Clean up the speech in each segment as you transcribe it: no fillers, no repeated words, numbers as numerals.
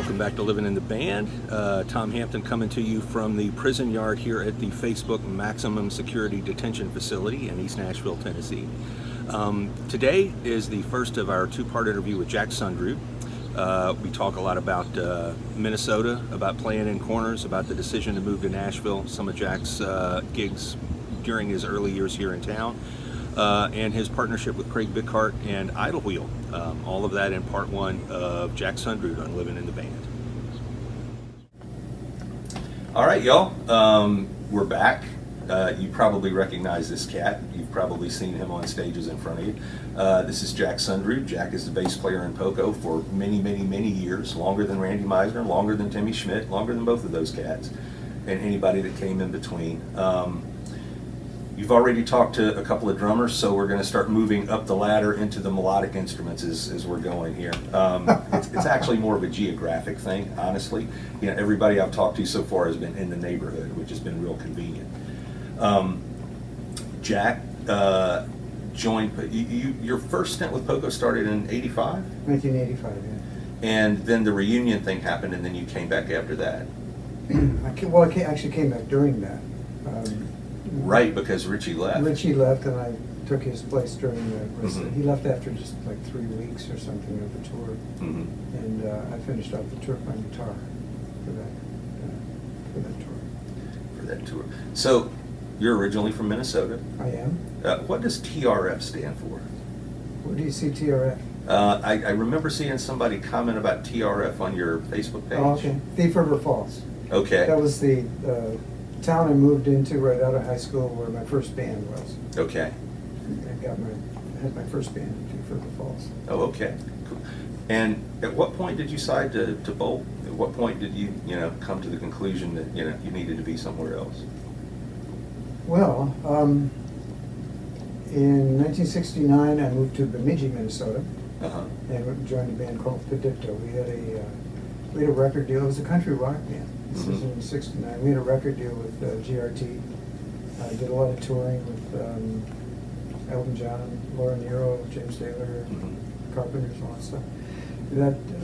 welcome back to Living in the Band. Tom Hampton coming to you from the prison yard here at the Facebook Maximum Security Detention Facility in East Nashville, Tennessee. Today is the first of our two-part interview with Jack Sundrud. We talk a lot about Minnesota, about playing in corners, about the decision to move to Nashville, some of Jack's gigs during his early years here in town, and his partnership with Craig Bickhart and Idlewheel. All of that in part one of Jack Sundrud on Living in the Band. All right, y'all. We're back. You probably recognize this cat. You've probably seen him on stages in front of you. This is Jack Sundrud. Jack is the bass player in Poco for many, many, many years, longer than Randy Meisner, longer than Timmy Schmidt, longer than both of those cats, and anybody that came in between. You've already talked to a couple of drummers, so we're going to start moving up the ladder into the melodic instruments as we're going here. It's actually more of a geographic thing, honestly. You know, everybody I've talked to so far has been in the neighborhood, which has been real convenient. Jack joined, your first stint with Poco started in 85? 1985, yeah. And then the reunion thing happened, and then you came back after that. I actually came back during that. Right, because Richie left. Richie left, and I took his place during the. Mm-hmm. He left after just like 3 weeks or something of the tour, Mm-hmm. and I finished off the tour playing guitar for that tour. For that tour. So, you're originally from Minnesota. I am. What does TRF stand for? Where do you see TRF? I remember seeing somebody comment about TRF on your Facebook page. Oh, okay. Thief River Falls. Okay. That was the town I moved into right out of high school, where my first band was. Okay. I had my first band in Thief River Falls. Oh, okay. Cool. And at what point did you decide to bolt? At what point did you come to the conclusion that you needed to be somewhere else? Well, in 1969, I moved to Bemidji, Minnesota, and joined a band called Pedicto. We had a record deal. It was a country rock band. This was in '69. We had a record deal with GRT. I did a lot of touring with Elton John, Laura Nyro, James Taylor, Carpenters, and all that stuff.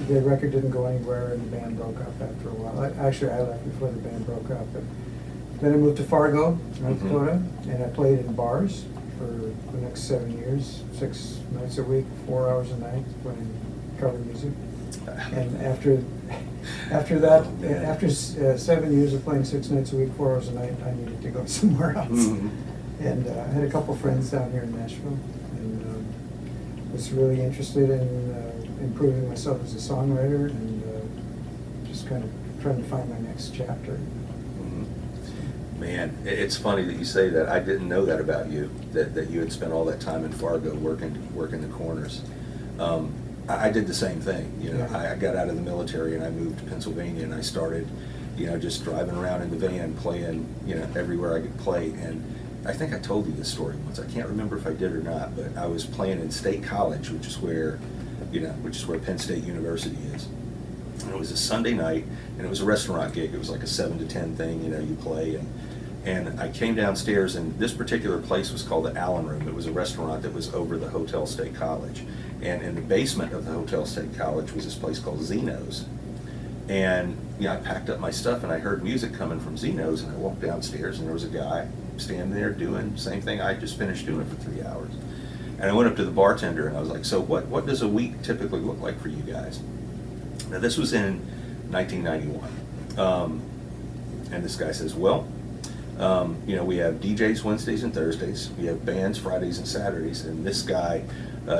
The record didn't go anywhere, and the band broke up after a while. I left before the band broke up. But then I moved to Fargo, North Dakota, and I played in bars for the next 7 years, 6 nights a week, 4 hours a night, playing cover music. And after 7 years of playing 6 nights a week, 4 hours a night, I needed to go somewhere else. And I had a couple friends down here in Nashville, and was really interested in improving myself as a songwriter, and just kind of trying to find my next chapter. Man, it's funny that you say that. I didn't know that about you, that you had spent all that time in Fargo working the corners. I did the same thing. Yeah. I got out of the military and I moved to Pennsylvania, and I started, just driving around in the van playing, everywhere I could play. And I think I told you this story once. I can't remember if I did or not, but I was playing in State College, which is where Penn State University is. And it was a Sunday night, and it was a restaurant gig. It was like a 7 to 10 thing, you play. And I came downstairs, and this particular place was called the Allen Room. It was a restaurant that was over the Hotel State College. And in the basement of the Hotel State College was this place called Zeno's. And I packed up my stuff, and I heard music coming from Zeno's, and I walked downstairs, and there was a guy standing there doing the same thing I just finished doing for 3 hours. And I went up to the bartender, and I was like, so what does a week typically look like for you guys? Now, this was in 1991. And this guy says, well, we have DJs Wednesdays and Thursdays. We have bands Fridays and Saturdays. And this guy,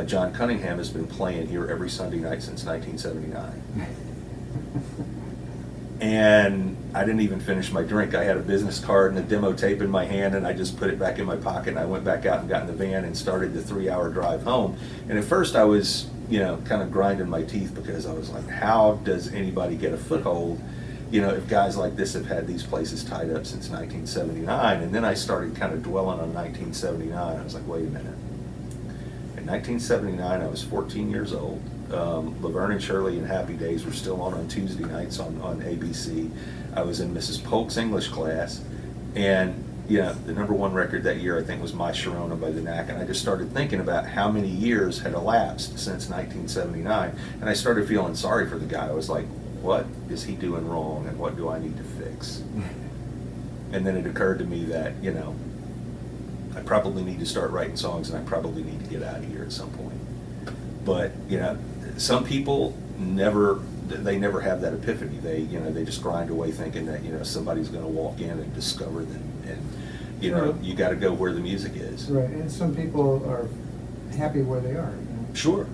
John Cunningham, has been playing here every Sunday night since 1979. And I didn't even finish my drink. I had a business card and a demo tape in my hand, and I just put it back in my pocket, and I went back out and got in the van and started the 3-hour drive home. And at first I was, kind of grinding my teeth, because I was like, how does anybody get a foothold, if guys like this have had these places tied up since 1979? And then I started kind of dwelling on 1979. I was like, wait a minute. In 1979, I was 14 years old. Laverne and Shirley and Happy Days were still on Tuesday nights on ABC. I was in Mrs. Polk's English class, and the number one record that year, I think, was My Sharona by the Knack. And I just started thinking about how many years had elapsed since 1979, and I started feeling sorry for the guy. I was like, what is he doing wrong and what do I need to fix? And then it occurred to me that, you know, I probably need to start writing songs and I probably need to get out of here at some point. But, you know, some people never have that epiphany. They just grind away thinking that, you know, somebody's going to walk in and discover them. And, you know, you got to go where the music is. Right, and some people are happy where they are. You know? Sure.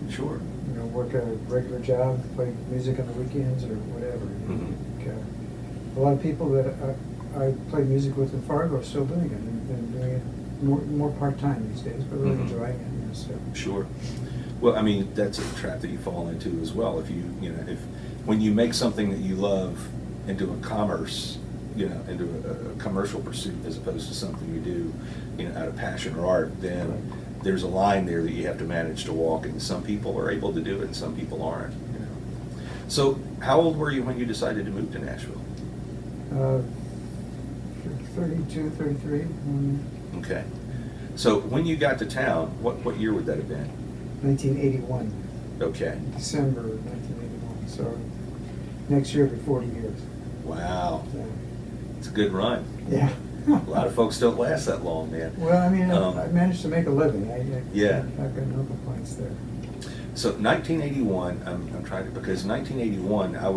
You know, work a regular job, play music on the weekends or whatever. Mm-hmm. Like, a lot of people that I play music with in Fargo are still doing it and doing it more part-time these days, but really Mm-hmm. enjoying it. You know, so. Sure. Well, I mean, that's a trap that you fall into as well. If when you make something that you love into a commerce, you know, into a commercial pursuit as opposed to something you do, you know, out of passion or art, then Right. there's a line there that you have to manage to walk, and some people are able to do it and some people aren't, you know. So how old were you when you decided to move to Nashville? 32, 33. Okay. So when you got to town, what year would that have been? 1981. Okay. December 1981. So next year will be 40 years. Wow. Yeah. It's a good run. Yeah. A lot of folks don't last that long, man. Well, I mean, I managed to make a living. Yeah. I've got no complaints there. So 1981, I'm trying to, because 1981 I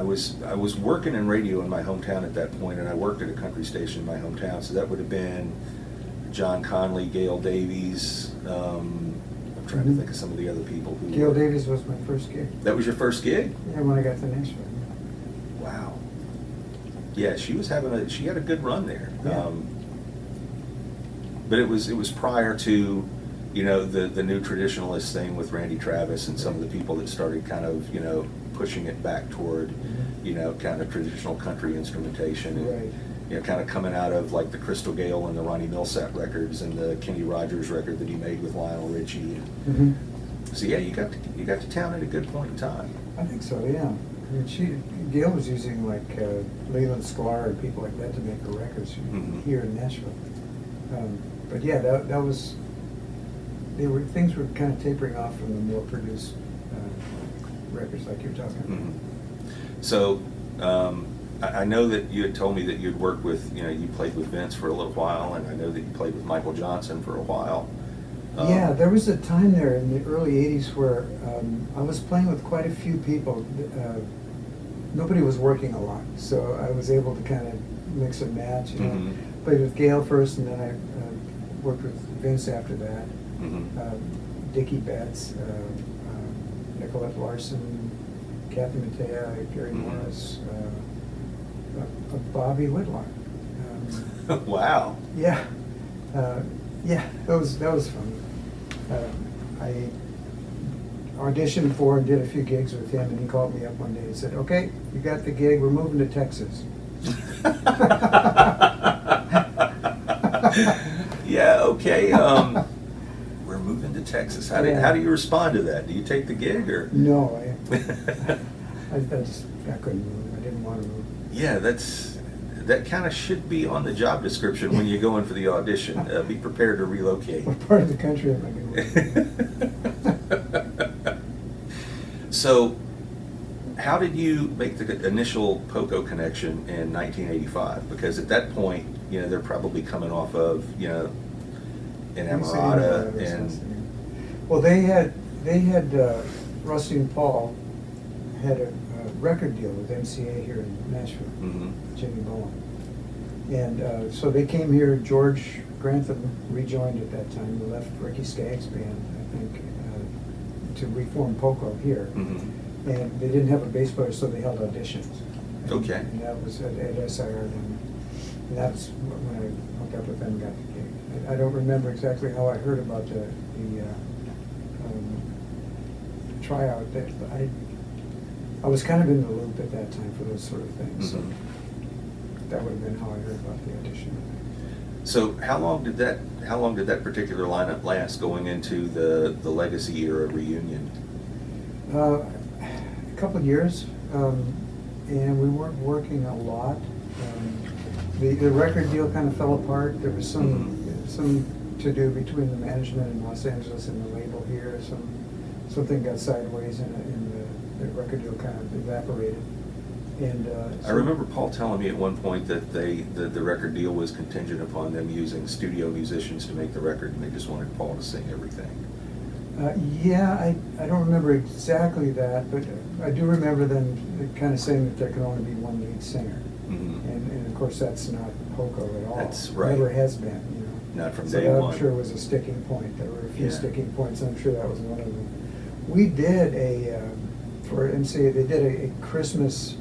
was working in radio in my hometown at that point, and I worked at a country station in my hometown. So that would have been John Conley, Gail Davies. I'm trying to think of some of the other people who. Gail Davies was my first gig. That was your first gig? Yeah, when I got to Nashville. Wow. Yeah, she had a good run there. Yeah. But it was prior to, you know, the new traditionalist thing with Randy Travis and some of the people that started kind of, you know, pushing it back toward, you know, kind of traditional country instrumentation. And, Right. you know, kind of coming out of like the Crystal Gale and the Ronnie Milsap records and the Kenny Rogers record that he made with Lionel Richie. Mm-hmm. So yeah, you got to town at a good point in time. I think so, yeah. I mean, Gail was using like Leland Sklar and people like that to make her records here in Nashville. But yeah, that was, things were kind of tapering off from the more produced records like you're talking about. Mm-hmm. So I know that you had told me that you'd worked with, you know, you played with Vince for a little while, and I know that you played with Michael Johnson for a while. Yeah, there was a time there in the early 80s where I was playing with quite a few people. Nobody was working a lot, so I was able to kind of mix and match. You know. Mm-hmm. Played with Gail first, and then I worked with Vince after that. Mm-hmm. Dickie Betts, Nicolette Larson, Kathy Mattea, Gary Mm-hmm. Morris, Bobby Whitlock. Wow. Yeah, yeah, that was fun. I auditioned for and did a few gigs with him, and he called me up one day and said, "Okay, you got the gig. We're moving to Texas." Yeah. Okay. We're moving to Texas. How do you respond to that? Do you take the gig or? No, I couldn't move. I didn't want to move. Yeah, that kind of should be on the job description when you go in for the audition. Be prepared to relocate. What part of the country am I going to? So, how did you make the initial Poco connection in 1985? Because at that point, you know, they're probably coming off of, you know, an Amarada and. Well, they had Rusty and Paul had a record deal with MCA here in Nashville, Mm-hmm. Jimmy Bowen. And so they came here. George Grantham rejoined at that time. He left Ricky Skaggs' band, I think, to reform Poco here. Mm-hmm. And they didn't have a bass player, so they held auditions. Okay. And that was at SIR then. And that's when I hooked up with them and got the gig. I don't remember exactly how I heard about the tryout. I was kind of in the loop at that time for those sort of things. Mm-hmm. So that would have been how I heard about the audition. So how long did that particular lineup last going into the Legacy era reunion? A couple of years, and we weren't working a lot. The record deal kind of fell apart. There was some to do between the management in Los Angeles and the label here, something got sideways and the record deal kind of evaporated. And I remember Paul telling me at one point that the record deal was contingent upon them using studio musicians to make the record, and they just wanted Paul to sing everything. Yeah, I don't remember exactly that, but I do remember them kind of saying that there can only be one lead singer. Mm-hmm. And of course, that's not Poco at all. That's right. Never has been, you know. Not from So day that, one. I'm sure, was a sticking point. There were a few Yeah. sticking points, and I'm sure that was one of them. We did for MC, they did a Christmas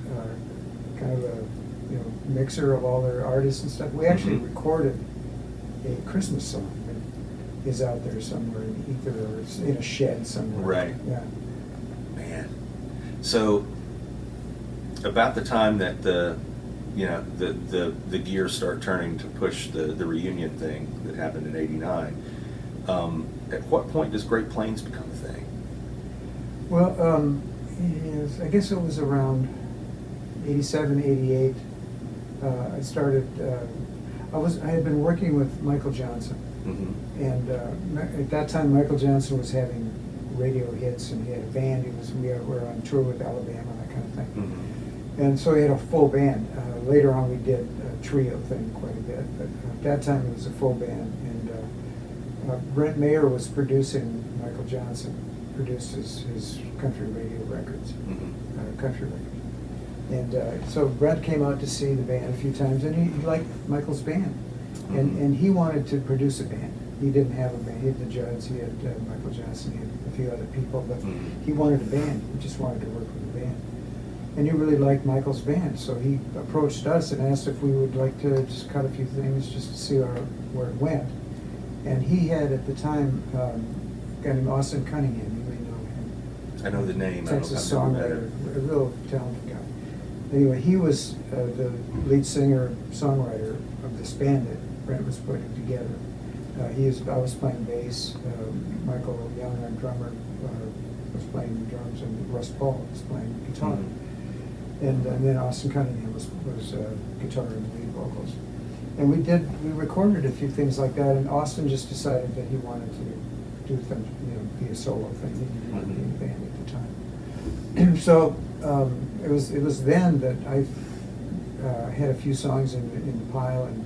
kind of a mixer of all their artists and stuff. We actually Mhm. recorded a Christmas song that is out there somewhere in the ether, or it's in a shed somewhere. Right. Yeah. Man. So about the time that the gears start turning to push the reunion thing that happened in '89, at what point does Great Plains become a thing? Well, yes, I guess it was around 87, 88. I started, I had been working with Michael Johnson. Mm-hmm. And at that time, Michael Johnson was having radio hits, and he had a band. We were on tour with Alabama, that kind of thing. Mm-hmm. And so he had a full band. Later on, we did a trio thing quite a bit, but at that time it was a full band. And Brent Mayer was producing. Michael Johnson produced his country radio records, Mm-hmm. country records. And so Brent came out to see the band a few times, and he liked Michael's band. And he wanted to produce a band. He didn't have a band. He had the Judds, he had Michael Johnson, he had a few other people, but Mhm. he wanted a band. He just wanted to work with a band. And he really liked Michael's band, so he approached us and asked if we would like to just cut a few things just to see where it went. And he had at the time a guy named Austin Cunningham. You may know him. I know the name. I don't Texas know. I've never songwriter, met a real talented guy. Anyway, he was the lead singer, songwriter of this band that Brent was putting together. I was playing bass. Michael Young, our drummer, was playing drums, and Russ Paul was playing guitar. Mhm. And then Austin Cunningham was guitar and lead vocals. And we recorded a few things like that, and Austin just decided that he wanted to do things, be a solo thing. He didn't want to be in a band at the time. So it was then that I had a few songs in the pile, and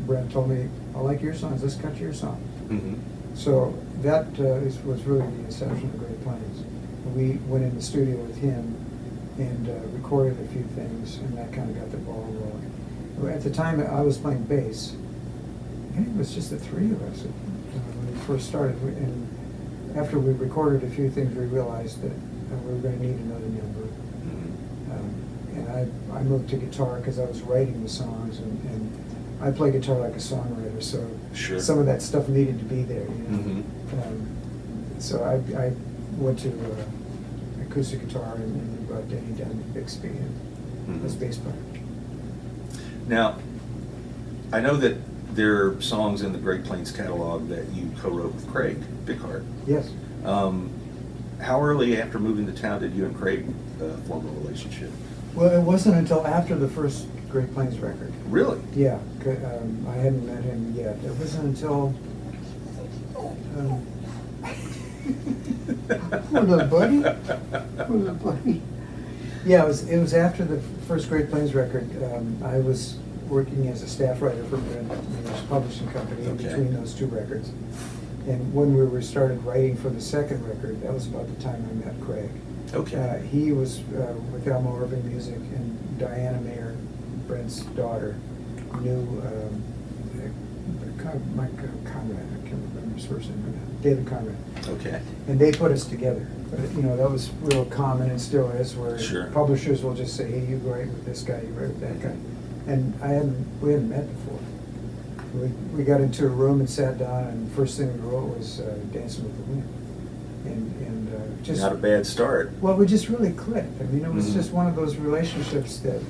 Brent told me, "I like your songs. Let's cut your song." Mm-hmm. So that was really the inception of Great Plains. We went in the studio with him and recorded a few things, and that kind of got the ball rolling. At the time, I was playing bass, and it was just the three of us when we first started. And after we recorded a few things, we realized that we were going to need another member. Mm-hmm. And I moved to guitar because I was writing the songs, and I play guitar like a songwriter, so Sure. some of that stuff needed to be there. Mhm. So I went to acoustic guitar, and we brought Denny down to Bixby and as Mhm. bass player. Now, I know that there are songs in the Great Plains catalog that you co-wrote with Craig Bighart. Yes. How early after moving to town did you and Craig form a relationship? Well, it wasn't until after the first Great Plains record. Really? Yeah, I hadn't met him yet. It wasn't until. Poor little buddy. Poor little buddy. Yeah, it was after the first Great Plains record. I was working as a staff writer for Brent, his publishing company, in Okay. between those two records. And when we started writing for the second record, that was about the time I met Craig. Okay. He was with Elmo Urban Music, and Diana Mayer, Brent's daughter, knew Mike Conrad. I can't remember his first name right now. David Conrad. Okay. And they put us together. But, that was real common, and still is, where Sure. publishers will just say, "Hey, you write with this guy, you write with that guy." And we hadn't met before. We got into a room and sat down, and the first thing we wrote was Dancing with the Wind. And just Not a bad start. well, we just really clicked. I mean, it was Mhm. just one of those relationships that,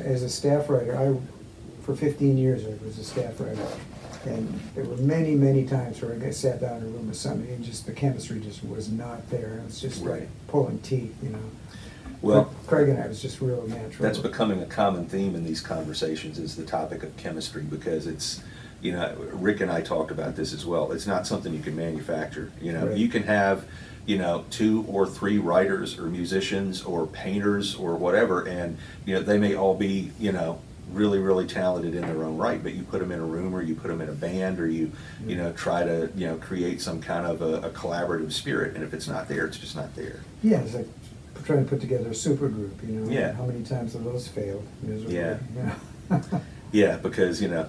as a staff writer, for 15 years I was a staff writer, and there were many, many times where I sat down in a room with somebody and just the chemistry just was not there. It was just like Right. pulling teeth, Well, But Craig and I was just real natural. that's becoming a common theme in these conversations, is the topic of chemistry, because it's, Rick and I talked about this as well. It's not something you can manufacture. Right. You can have you know, 2 or 3 writers or musicians or painters or whatever, and you know, they may all be, you know, really, really talented in their own right, but you put them in a room, or you put them in a band, or you know, try to, you know, create some kind of a collaborative spirit, and if it's not there, it's just not there. Yeah, it's like trying to put together a super group, you know. Yeah. How many times have those failed miserably? Yeah. Yeah. Yeah, because, you know,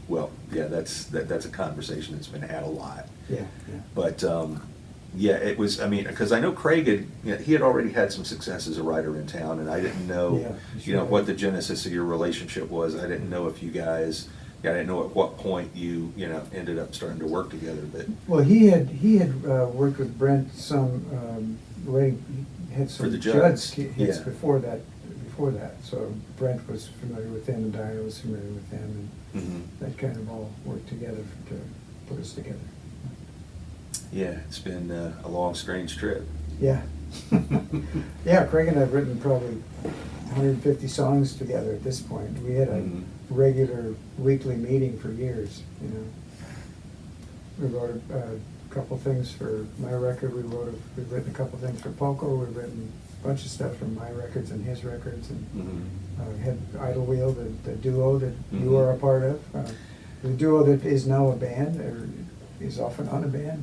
well, yeah, that's a conversation that's been had a lot. Yeah, yeah. But yeah, it was. I mean, because I know Craig had, you know, he had already had some success as a writer in town, and I didn't know, Yeah, you know, sure. what the genesis of your relationship was. I didn't know if you guys, I didn't know at what point you know, ended up starting to work together. But Well, he had worked with Brent some writing. He had some For the Judds, hits yeah. before that. So Brent was familiar with them, and Diana was familiar with them, and mhm. that kind of all worked together to put us together. Yeah, it's been a long, strange trip. Yeah. Yeah, Craig and I have written probably 150 songs together at this point. We had a Mhm. regular weekly meeting for years, you know. We wrote a couple things for my record. We've written a couple things for Poco. We've written a bunch of stuff from my records and his records, and Mhm. had Idle Wheel, the duo that you Mhm. are a part of. The duo that is now a band, or is often on a band.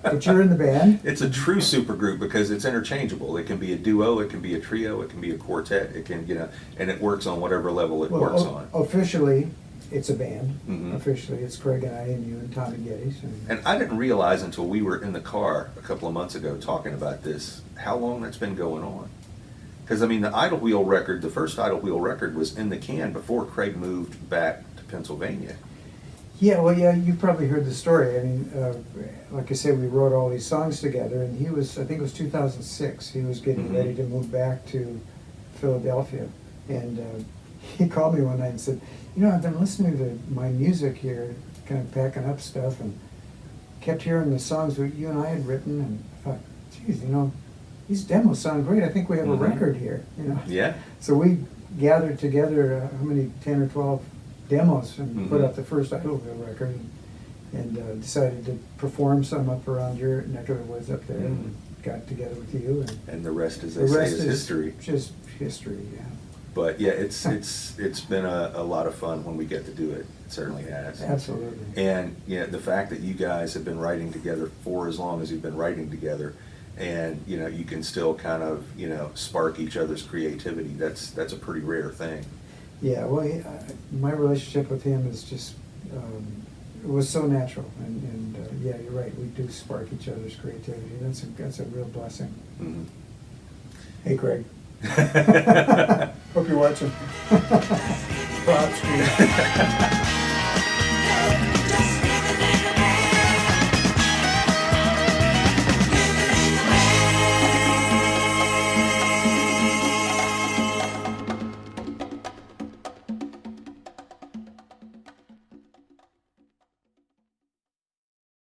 But you're in the band. It's a true supergroup because it's interchangeable. It can be a duo, it can be a trio, it can be a quartet, it can, you know, and it works on whatever level it Well, works on. Officially, it's a band. Mhm. Officially, it's Craig and I and you and Tommy Geddes. And I didn't realize until we were in the car a couple of months ago talking about this, how long that's been going on. Because, I mean, the Idle Wheel record, the first Idle Wheel record was in the can before Craig moved back to Pennsylvania. Yeah, well, yeah, you probably heard the story. I mean, like I said, we wrote all these songs together, and he was, I think it was 2006, he was getting Mhm. ready to move back to Philadelphia. And he called me one night and said, you know, I've been listening to my music here, kind of packing up stuff, and kept hearing the songs that you and I had written, and I thought, geez, you know, these demos sound great. I think we have Mhm. a record here, you know. Yeah. So we gathered together, how many, 10 or 12 demos, and put Mhm. up the first Idle Wheel record, and decided to perform some up around your neck of the woods up there, and Mhm. got together with you, And the rest, as the they say, rest is history. just history, yeah. But yeah, it's been a lot of fun when we get to do it. It certainly has. Absolutely. And yeah, the fact that you guys have been writing together for as long as you've been writing together, and you know, you can still kind of, you know, spark each other's creativity. That's a pretty rare thing. Yeah, well, my relationship with him is just, it was so natural, and yeah, you're right, we do spark each other's creativity. That's a real blessing. Mhm. Hey, Craig. Hope you're watching. Props to you.